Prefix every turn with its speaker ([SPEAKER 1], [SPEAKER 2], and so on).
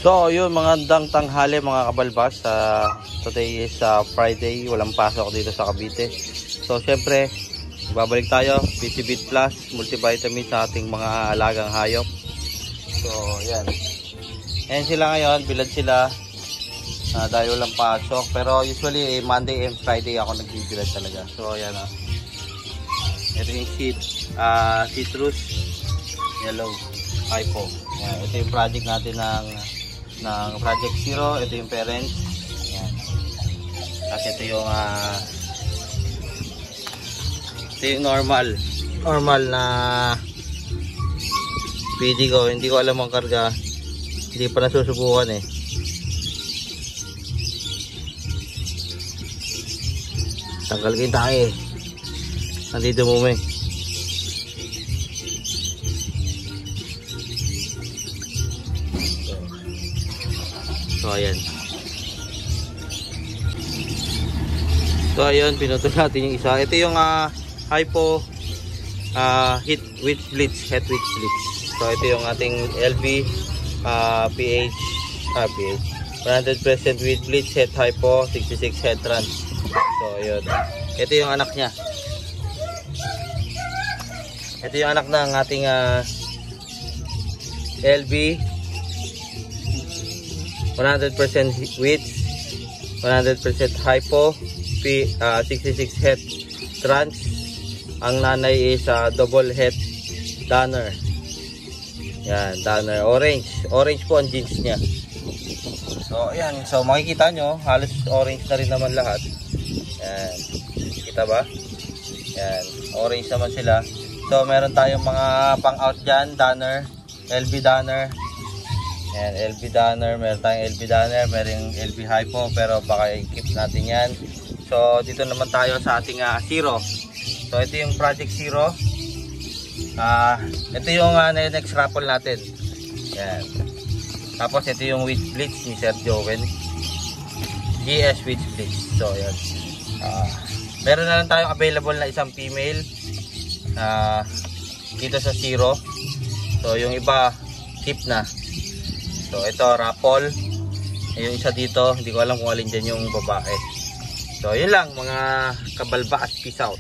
[SPEAKER 1] So yun, magandang tanghali mga kabalbas. Today is Friday, walang pasok dito sa Cavite. So syempre, babalik tayo, BTBit Plus, multivitamin sa ating mga alagang hayop. So yan. Ayan sila ngayon, bilad sila dahil walang pasok. Pero usually Monday and Friday ako nagbibilad talaga. So ayan ito yung citrus yellow hypo. Ayan, ito yung project natin ng Project Zero. Ito yung parents. Ayan. Kasi ito yung normal na PD ko. Hindi ko alam ang karga, hindi pa nasusubukan eh. Tanggal kayo tayo eh, nandito mo may. So ayan. So ayun, pinutol natin yung isa. Ito yung hypo heat with bleach, head with bleach. So ito yung ating LB PH 100% with bleach, head hypo, 66 head trans. So ayun. Ito yung anak niya. Ito yung anak ng ating LB 100% width, 100% hypo, 66 head trans. Ang nanay is double head danner. Yan, danner orange po ang jeans niya. So ayan, so makikita nyo halos orange na rin naman lahat. Yan, kita ba? Yan, orange naman sila. So meron tayong mga pang out dyan, danner, LB danner. Ayan, LB danner, meron tayong LB danner, meron LB hypo, pero baka i-keep natin yan. So dito naman tayo sa ating Zero. So ito yung Project Zero. Ito yung next raffle natin. Ayan. Tapos ito yung with bleach ni Sir Joven, GS with bleach. So ayan. Meron na lang tayong available na isang female dito sa Zero. So yung iba keep na. So ito raffle. Yung isa dito, hindi ko alam kung alin dyan yung babae. So yun lang mga kabalbas, peace out.